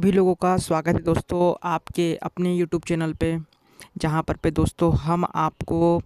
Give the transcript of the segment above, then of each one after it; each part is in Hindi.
सभी लोगों का स्वागत है दोस्तों आपके अपने यूट्यूब चैनल पे, जहाँ पर पे दोस्तों हम आपको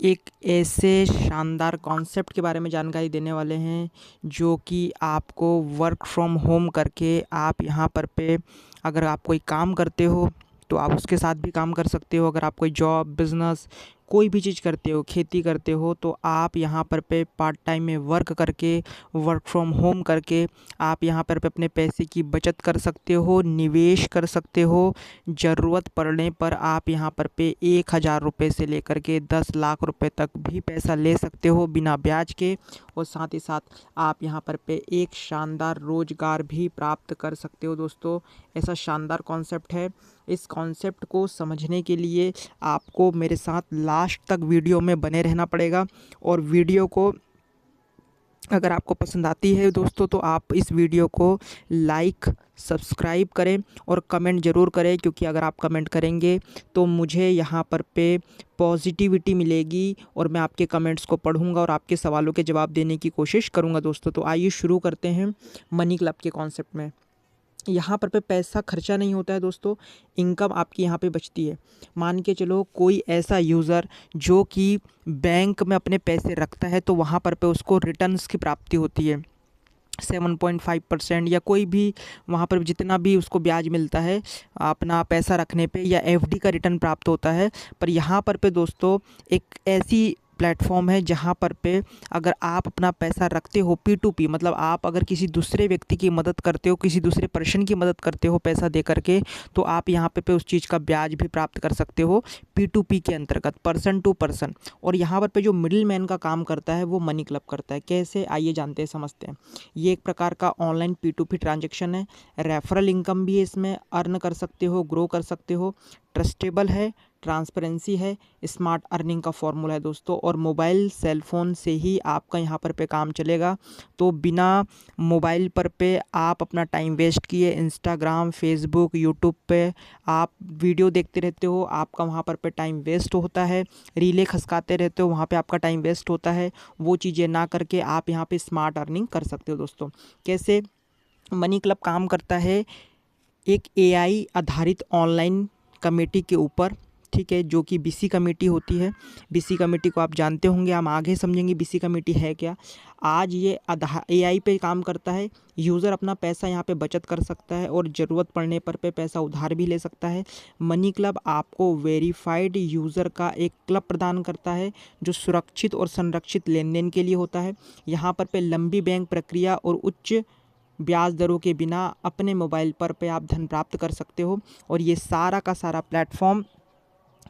एक ऐसे शानदार कॉन्सेप्ट के बारे में जानकारी देने वाले हैं जो कि आपको वर्क फ्रॉम होम करके आप यहाँ पर पे अगर आप कोई काम करते हो तो आप उसके साथ भी काम कर सकते हो। अगर आप कोई जॉब बिज़नेस कोई भी चीज़ करते हो, खेती करते हो, तो आप यहाँ पर पे पार्ट टाइम में वर्क करके, वर्क फ्रॉम होम करके आप यहाँ पर पे अपने पैसे की बचत कर सकते हो, निवेश कर सकते हो। ज़रूरत पड़ने पर आप यहाँ पर पे 1,000 रुपये से लेकर के 10 लाख रुपए तक भी पैसा ले सकते हो बिना ब्याज के। और साथ ही साथ आप यहाँ पर पे एक शानदार रोज़गार भी प्राप्त कर सकते हो दोस्तों। ऐसा शानदार कॉन्सेप्ट है। इस कॉन्सेप्ट को समझने के लिए आपको मेरे साथ लास्ट तक वीडियो में बने रहना पड़ेगा। और वीडियो को अगर आपको पसंद आती है दोस्तों तो आप इस वीडियो को लाइक सब्सक्राइब करें और कमेंट ज़रूर करें, क्योंकि अगर आप कमेंट करेंगे तो मुझे यहाँ पर पे पॉजिटिविटी मिलेगी और मैं आपके कमेंट्स को पढ़ूंगा और आपके सवालों के जवाब देने की कोशिश करूंगा दोस्तों। तो आइए शुरू करते हैं मनी क्लब के कॉन्सेप्ट में। यहाँ पर पे पैसा खर्चा नहीं होता है दोस्तों, इनकम आपकी यहाँ पे बचती है। मान के चलो कोई ऐसा यूज़र जो कि बैंक में अपने पैसे रखता है तो वहाँ पर पे उसको रिटर्न्स की प्राप्ति होती है 7.5% या कोई भी वहाँ पर जितना भी उसको ब्याज मिलता है अपना पैसा रखने पे, या एफडी का रिटर्न प्राप्त होता है। पर यहाँ पर पे दोस्तों एक ऐसी प्लेटफॉर्म है जहाँ पर पे अगर आप अपना पैसा रखते हो P2P, मतलब आप अगर किसी दूसरे व्यक्ति की मदद करते हो, किसी दूसरे पर्सन की मदद करते हो पैसा दे करके, तो आप यहाँ पे उस चीज़ का ब्याज भी प्राप्त कर सकते हो P2P के अंतर्गत, पर्सन टू पर्सन। और यहाँ पर पे जो मिडिल मैन का काम करता है वो मनी क्लब करता है। कैसे, आइए जानते हैं, समझते हैं। ये एक प्रकार का ऑनलाइन P2P ट्रांजेक्शन है। रेफरल इनकम भी है, इसमें अर्न कर सकते हो, ग्रो कर सकते हो। ट्रस्टेबल है, ट्रांसपेरेंसी है, स्मार्ट अर्निंग का फॉर्मूला है दोस्तों। और मोबाइल सेल फ़ोन से ही आपका यहाँ पर पे काम चलेगा। तो बिना मोबाइल पर पे आप अपना टाइम वेस्ट किए इंस्टाग्राम, फेसबुक, यूट्यूब पे आप वीडियो देखते रहते हो, आपका वहाँ पर पे टाइम वेस्ट होता है। रीलें खसकाते रहते हो, वहाँ पे आपका टाइम वेस्ट होता है। वो चीज़ें ना करके आप यहाँ पे स्मार्ट अर्निंग कर सकते हो दोस्तों। कैसे मनी क्लब काम करता है? एक एआई आधारित ऑनलाइन कमेटी के ऊपर, ठीक है, जो कि बीसी कमेटी होती है। बीसी कमेटी को आप जानते होंगे, हम आगे समझेंगे बीसी कमेटी है क्या। आज ये एआई पे काम करता है। यूज़र अपना पैसा यहाँ पे बचत कर सकता है और ज़रूरत पड़ने पर पे पैसा उधार भी ले सकता है। मनी क्लब आपको वेरीफाइड यूज़र का एक क्लब प्रदान करता है जो सुरक्षित और संरक्षित लेन देन के लिए होता है। यहाँ पर पे लंबी बैंक प्रक्रिया और उच्च ब्याज दरों के बिना अपने मोबाइल पर पे आप धन प्राप्त कर सकते हो। और ये सारा का सारा प्लेटफॉर्म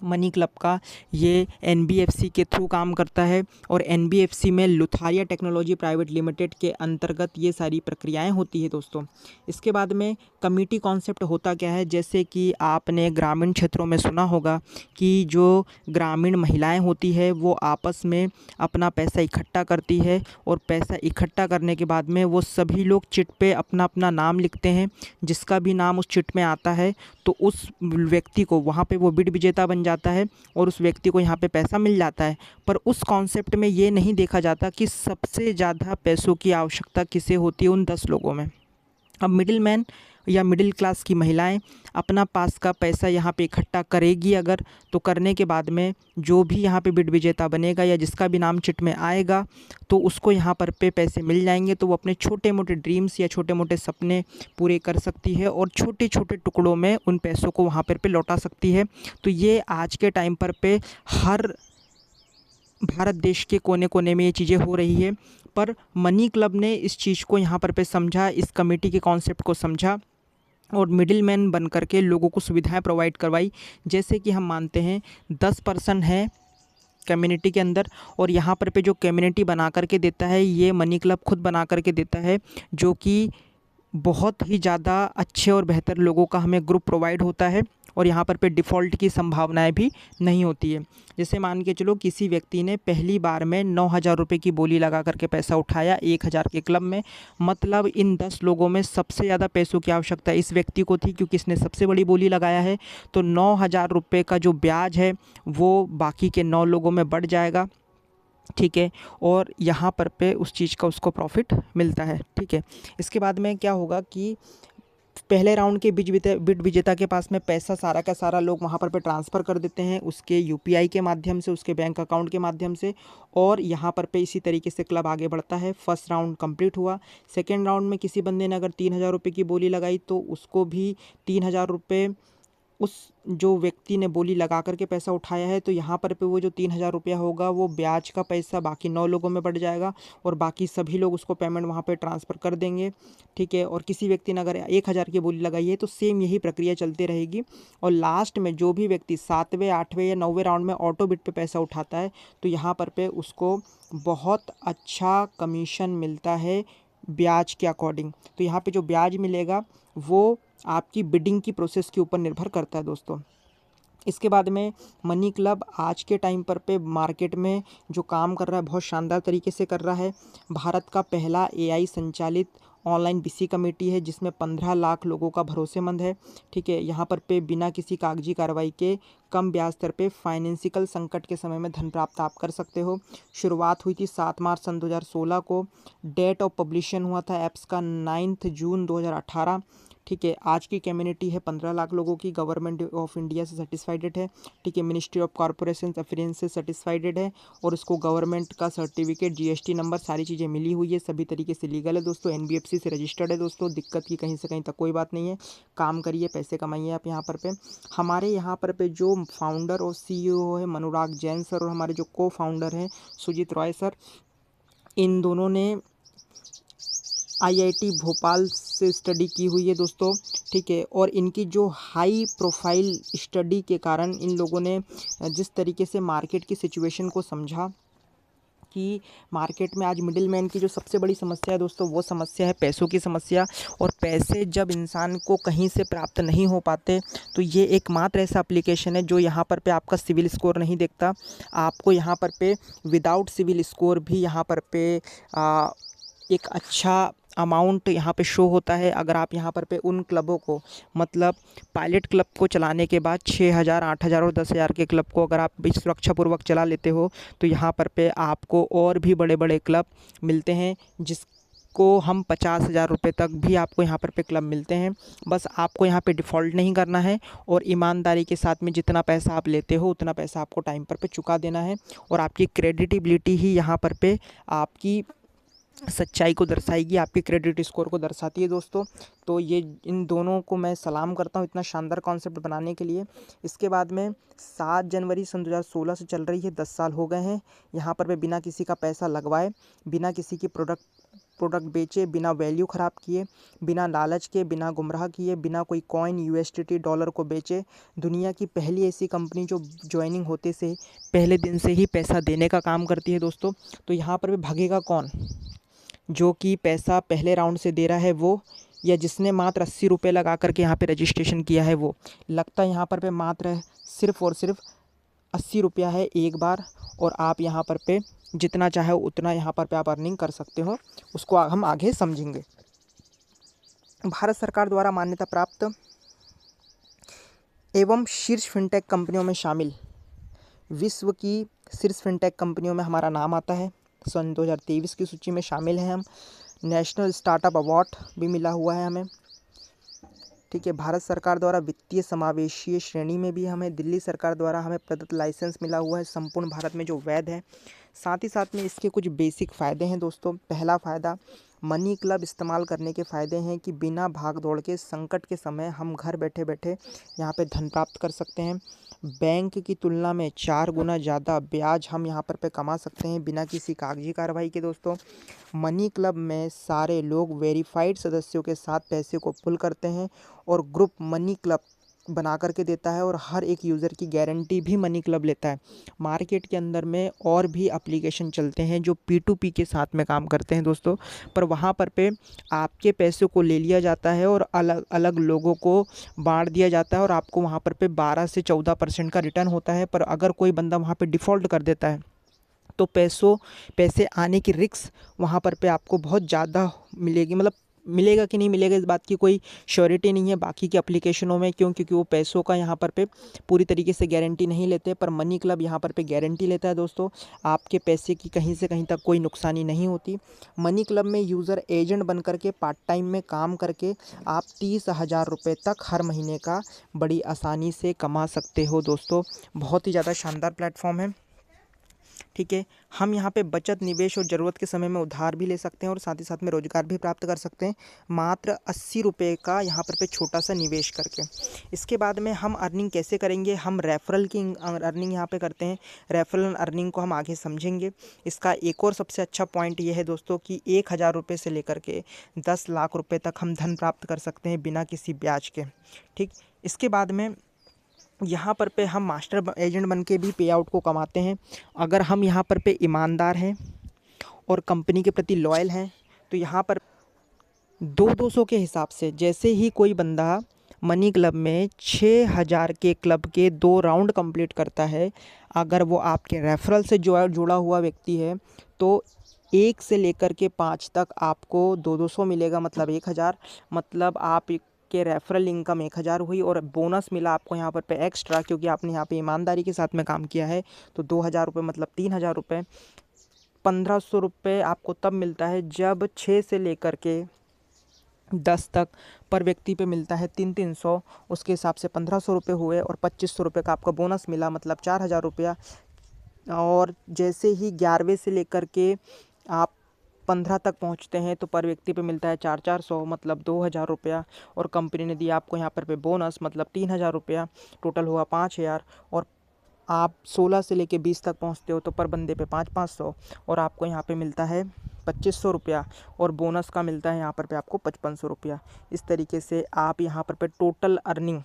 मनी क्लब का ये एनबीएफसी के थ्रू काम करता है। और एनबीएफसी में लुथारिया टेक्नोलॉजी प्राइवेट लिमिटेड के अंतर्गत ये सारी प्रक्रियाएं होती है दोस्तों। इसके बाद में कमेटी कॉन्सेप्ट होता क्या है, जैसे कि आपने ग्रामीण क्षेत्रों में सुना होगा कि जो ग्रामीण महिलाएं होती है वो आपस में अपना पैसा इकट्ठा करती है, और पैसा इकट्ठा करने के बाद में वो सभी लोग चिट पे अपना अपना नाम लिखते हैं। जिसका भी नाम उस चिट में आता है तो उस व्यक्ति को वहाँ पे वो बिड विजेता बन जाता है और उस व्यक्ति को यहाँ पे पैसा मिल जाता है। पर उस कॉन्सेप्ट में ये नहीं देखा जाता कि सबसे ज़्यादा पैसों की आवश्यकता किसे होती है उन 10 लोगों में। अब मिडिल मैन या मिडिल क्लास की महिलाएं अपना पास का पैसा यहाँ पे इकट्ठा करेगी अगर, तो करने के बाद में जो भी यहाँ पे बिड विजेता बनेगा या जिसका भी नाम चिट में आएगा तो उसको यहाँ पर पे पैसे मिल जाएंगे। तो वो अपने छोटे मोटे ड्रीम्स या छोटे मोटे सपने पूरे कर सकती है और छोटे छोटे टुकड़ों में उन पैसों को वहाँ पर पे लौटा सकती है। तो ये आज के टाइम पर पे हर भारत देश के कोने कोने में ये चीज़ें हो रही है। पर मनी क्लब ने इस चीज़ को यहाँ पर पे समझा, इस कमेटी के कॉन्सेप्ट को समझा और मिडिल मैन बन करके लोगों को सुविधाएं प्रोवाइड करवाई। जैसे कि हम मानते हैं 10 पर्सन है कम्युनिटी के अंदर, और यहाँ पर पे जो कम्युनिटी बना करके देता है ये मनी क्लब खुद बना करके देता है, जो कि बहुत ही ज़्यादा अच्छे और बेहतर लोगों का हमें ग्रुप प्रोवाइड होता है। और यहाँ पर पे डिफ़ॉल्ट की संभावनाएं भी नहीं होती है। जैसे मान के चलो किसी व्यक्ति ने पहली बार में 9,000 रुपये की बोली लगा करके पैसा उठाया 1,000 के क्लब में, मतलब इन 10 लोगों में सबसे ज़्यादा पैसों की आवश्यकता इस व्यक्ति को थी क्योंकि इसने सबसे बड़ी बोली लगाया है। तो 9,000 रुपये का जो ब्याज है वो बाकी के 9 लोगों में बढ़ जाएगा, ठीक है। और यहाँ पर पे उस चीज़ का उसको प्रॉफिट मिलता है, ठीक है। इसके बाद में क्या होगा कि पहले राउंड के बिड विजेता के पास में पैसा सारा का सारा लोग वहाँ पर ट्रांसफ़र कर देते हैं उसके यूपीआई के माध्यम से, उसके बैंक अकाउंट के माध्यम से, और यहाँ पर इसी तरीके से क्लब आगे बढ़ता है। फर्स्ट राउंड कंप्लीट हुआ। सेकेंड राउंड में किसी बंदे ने अगर 3,000 रुपये की बोली लगाई तो उसको भी 3,000 रुपये उस जो व्यक्ति ने बोली लगा करके पैसा उठाया है, तो यहाँ पर वो जो 3,000 रुपया होगा वो ब्याज का पैसा बाकी 9 लोगों में बढ़ जाएगा और बाकी सभी लोग उसको पेमेंट वहाँ पे ट्रांसफ़र कर देंगे। ठीक है, और किसी व्यक्ति ने अगर 1,000 की बोली लगाई है तो सेम यही प्रक्रिया चलती रहेगी। और लास्ट में जो भी व्यक्ति 7वें 8वें या 9वें राउंड में ऑटो बिट पे पैसा उठाता है तो यहाँ पर उसको बहुत अच्छा कमीशन मिलता है ब्याज के अकॉर्डिंग। तो यहाँ पे जो ब्याज मिलेगा वो आपकी बिडिंग की प्रोसेस के ऊपर निर्भर करता है दोस्तों। इसके बाद में मनी क्लब आज के टाइम पर मार्केट में जो काम कर रहा है बहुत शानदार तरीके से कर रहा है। भारत का पहला एआई संचालित ऑनलाइन बीसी कमेटी है जिसमें 15 लाख लोगों का भरोसेमंद है। ठीक है, यहाँ पर बिना किसी कागजी कार्रवाई के कम ब्याज दर पे फाइनेंशियल संकट के समय में धन प्राप्त आप कर सकते हो। शुरुआत हुई थी 7 मार्च सन 2016 को। डेट ऑफ पब्लिशन हुआ था ऐप्स का 9 जून 2018। ठीक है, आज की कम्युनिटी है 15 लाख लोगों की। गवर्नमेंट ऑफ इंडिया से सर्टिफाइडेड है। ठीक है, मिनिस्ट्री ऑफ कॉरपोरेशन अफेयर्स से सर्टिफाइडेड है और इसको गवर्नमेंट का सर्टिफिकेट, जीएसटी नंबर, सारी चीज़ें मिली हुई है। सभी तरीके से लीगल है दोस्तों। एनबीएफसी से रजिस्टर्ड है दोस्तों। दिक्कत की कहीं से कहीं तक कोई बात नहीं है। काम करिए, पैसे कमाइए आप यहाँ पर हमारे यहाँ पर जो फाउंडर और सीईओ है मनुराग जैन सर और हमारे जो को फाउंडर हैं सुजीत रॉय सर, इन दोनों ने आईआईटी भोपाल से स्टडी की हुई है दोस्तों। ठीक है, और इनकी जो हाई प्रोफाइल स्टडी के कारण इन लोगों ने जिस तरीके से मार्केट की सिचुएशन को समझा कि मार्केट में आज मिडिल मैन की जो सबसे बड़ी समस्या है दोस्तों वो समस्या है पैसों की समस्या। और पैसे जब इंसान को कहीं से प्राप्त नहीं हो पाते तो ये एकमात्र ऐसा एप्लीकेशन है जो यहाँ पर आपका सिविल स्कोर नहीं देखता। आपको यहाँ पर विदाउट सिविल स्कोर भी यहाँ पर एक अच्छा अमाउंट यहाँ पे शो होता है। अगर आप यहाँ पर उन क्लबों को, मतलब पायलट क्लब को चलाने के बाद 6,000, 8,000 और 10,000 के क्लब को अगर आप सुरक्षापूर्वक चला लेते हो तो यहाँ पर आपको और भी बड़े बड़े क्लब मिलते हैं जिसको हम 50,000 रुपये तक भी आपको यहाँ पर क्लब मिलते हैं। बस आपको यहाँ पे डिफ़ॉल्ट नहीं करना है और ईमानदारी के साथ में जितना पैसा आप लेते हो उतना पैसा आपको टाइम पर चुका देना है। और आपकी क्रेडिटिबिलिटी ही यहाँ पर आपकी सच्चाई को दर्शाएगी, आपके क्रेडिट स्कोर को दर्शाती है दोस्तों। तो ये इन दोनों को मैं सलाम करता हूँ इतना शानदार कॉन्सेप्ट बनाने के लिए। इसके बाद में 7 जनवरी सन 2016 से चल रही है, 10 साल हो गए हैं। यहाँ पर बिना किसी का पैसा लगवाए, बिना किसी की प्रोडक्ट बेचे, बिना वैल्यू ख़राब किए, बिना लालच के, बिना गुमराह किए, बिना कोई कॉइन यूएसडीटी डॉलर को बेचे, दुनिया की पहली ऐसी कंपनी जो ज्वाइनिंग होते से पहले दिन से ही पैसा देने का काम करती है दोस्तों। तो यहाँ पर भागेगा कौन? जो कि पैसा पहले राउंड से दे रहा है वो, या जिसने मात्र 80 रुपये लगा करके यहाँ पे रजिस्ट्रेशन किया है वो। लगता है यहाँ पर मात्र सिर्फ़ और सिर्फ 80 रुपया है एक बार, और आप यहाँ पर जितना चाहे उतना यहाँ पर आप अर्निंग कर सकते हो। उसको हम आगे समझेंगे। भारत सरकार द्वारा मान्यता प्राप्त एवं शीर्ष फिनटेक कंपनियों में शामिल, विश्व की शीर्ष फिनटेक कंपनियों में हमारा नाम आता है। सन 2023 की सूची में शामिल हैं हम। नेशनल स्टार्टअप अवार्ड भी मिला हुआ है हमें। ठीक है, भारत सरकार द्वारा वित्तीय समावेशीय श्रेणी में भी हमें, दिल्ली सरकार द्वारा हमें प्रदत्त लाइसेंस मिला हुआ है संपूर्ण भारत में जो वैध है। साथ ही साथ में इसके कुछ बेसिक फ़ायदे हैं दोस्तों। पहला फ़ायदा, मनी क्लब इस्तेमाल करने के फ़ायदे हैं कि बिना भाग दौड़ के संकट के समय हम घर बैठे बैठे यहाँ पे धन प्राप्त कर सकते हैं। बैंक की तुलना में 4 गुना ज़्यादा ब्याज हम यहाँ पर कमा सकते हैं बिना किसी कागजी कार्रवाई के दोस्तों। मनी क्लब में सारे लोग वेरीफाइड सदस्यों के साथ पैसे को पुल करते हैं और ग्रुप मनी क्लब बना करके देता है और हर एक यूज़र की गारंटी भी मनी क्लब लेता है। मार्केट के अंदर में और भी एप्लीकेशन चलते हैं जो P2P के साथ में काम करते हैं दोस्तों, पर वहाँ पर आपके पैसों को ले लिया जाता है और अलग अलग लोगों को बांट दिया जाता है और आपको वहाँ पर 12 से 14% का रिटर्न होता है। पर अगर कोई बंदा वहाँ पर डिफ़ॉल्ट कर देता है तो पैसे आने की रिस्क वहाँ पर आपको बहुत ज़्यादा मिलेगी। मतलब मिलेगा कि नहीं मिलेगा इस बात की कोई श्योरिटी नहीं है बाकी के एप्लीकेशनों में, क्योंकि वो पैसों का यहाँ पर पे पूरी तरीके से गारंटी नहीं लेते, पर मनी क्लब यहाँ पर पे गारंटी लेता है दोस्तों। आपके पैसे की कहीं से कहीं तक कोई नुकसानी नहीं होती। मनी क्लब में यूज़र एजेंट बन करके पार्ट टाइम में काम करके आप 30,000 रुपये तक हर महीने का बड़ी आसानी से कमा सकते हो दोस्तों। बहुत ही ज़्यादा शानदार प्लेटफॉर्म है, ठीक है। हम यहाँ पे बचत, निवेश और ज़रूरत के समय में उधार भी ले सकते हैं और साथ ही साथ में रोज़गार भी प्राप्त कर सकते हैं, मात्र 80 रुपये का यहाँ पर पे छोटा सा निवेश करके। इसके बाद में हम अर्निंग कैसे करेंगे, हम रेफरल की अर्निंग यहाँ पे करते हैं। रेफरल अर्निंग को हम आगे समझेंगे। इसका एक और सबसे अच्छा पॉइंट ये है दोस्तों कि 1,000 रुपये से लेकर के 10 लाख रुपये तक हम धन प्राप्त कर सकते हैं बिना किसी ब्याज के, ठीक। इसके बाद में यहाँ पर पे हम मास्टर एजेंट बन के भी पे आउट को कमाते हैं। अगर हम यहाँ पर पे ईमानदार हैं और कंपनी के प्रति लॉयल हैं तो यहाँ पर 200 के हिसाब से जैसे ही कोई बंदा मनी क्लब में 6,000 के क्लब के 2 राउंड कंप्लीट करता है, अगर वो आपके रेफरल से जुड़ा हुआ व्यक्ति है तो 1 से लेकर के 5 तक आपको 200 मिलेगा, मतलब 1,000। मतलब आप के रेफरल इनकम 1,000 हुई और बोनस मिला आपको यहाँ पर पे एक्स्ट्रा, क्योंकि आपने यहाँ पे ईमानदारी के साथ में काम किया है, तो 2,000 रुपये मतलब 3,000 रुपये। 1,500 रुपये आपको तब मिलता है जब 6 से लेकर के 10 तक पर व्यक्ति पे मिलता है 300, उसके हिसाब से 1,500 रुपये हुए और 2,500 रुपये का आपका बोनस मिला, मतलब 4,000 रुपया। और जैसे ही 11वें से लेकर के आप 15 तक पहुंचते हैं तो पर व्यक्ति पे मिलता है 4,400, मतलब 2,000 रुपया। और कंपनी ने दिया आपको यहाँ पर पे बोनस, मतलब 3,000 रुपया, टोटल हुआ 5,000। और आप 16 से लेके 20 तक पहुँचते हो तो पर बंदे पे 500 और आपको यहाँ पे मिलता है 2,500 रुपया और बोनस का मिलता है यहाँ पर पे आपको 5,500 रुपया। इस तरीके से आप यहाँ पर पे टोटल अर्निंग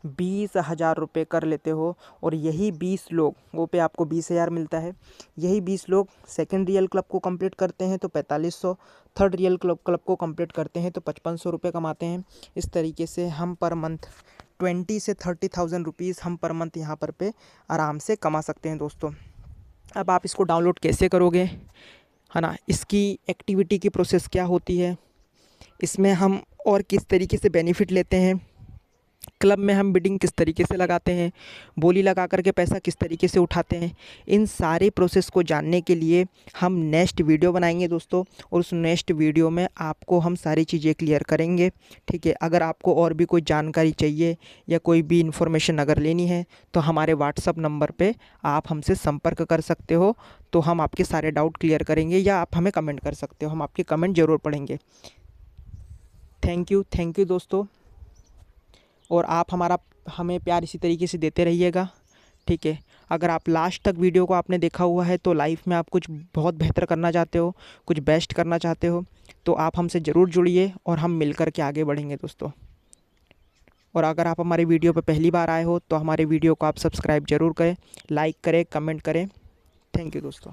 20,000 रुपये कर लेते हो। और यही 20 लोग वो पे आपको 20,000 मिलता है। यही 20 लोग सेकंड रियल क्लब को कंप्लीट करते हैं तो 4,500, थर्ड रियल क्लब को कंप्लीट करते हैं तो 5,500 रुपये कमाते हैं। इस तरीके से हम पर मंथ 20 से 30,000 रुपीज़ हम पर मंथ यहाँ पर पे आराम से कमा सकते हैं दोस्तों। अब आप इसको डाउनलोड कैसे करोगे, है ना, इसकी एक्टिविटी की प्रोसेस क्या होती है, इसमें हम और किस तरीके से बेनिफिट लेते हैं, क्लब में हम बिडिंग किस तरीके से लगाते हैं, बोली लगा करके पैसा किस तरीके से उठाते हैं, इन सारे प्रोसेस को जानने के लिए हम नेक्स्ट वीडियो बनाएंगे दोस्तों। और उस नेक्स्ट वीडियो में आपको हम सारी चीज़ें क्लियर करेंगे, ठीक है। अगर आपको और भी कोई जानकारी चाहिए या कोई भी इन्फॉर्मेशन अगर लेनी है तो हमारे व्हाट्सअप नंबर पे आप हमसे संपर्क कर सकते हो, तो हम आपके सारे डाउट क्लियर करेंगे, या आप हमें कमेंट कर सकते हो, हम आपके कमेंट ज़रूर पढ़ेंगे। थैंक यू दोस्तों। और आप हमें प्यार इसी तरीके से देते रहिएगा, ठीक है। अगर आप लास्ट तक वीडियो को आपने देखा हुआ है तो लाइफ में आप कुछ बहुत बेहतर करना चाहते हो, कुछ बेस्ट करना चाहते हो, तो आप हमसे ज़रूर जुड़िए और हम मिलकर के आगे बढ़ेंगे दोस्तों। और अगर आप हमारे वीडियो पर पहली बार आए हो तो हमारे वीडियो को आप सब्सक्राइब ज़रूर करें, लाइक करें, कमेंट करें। थैंक यू दोस्तों।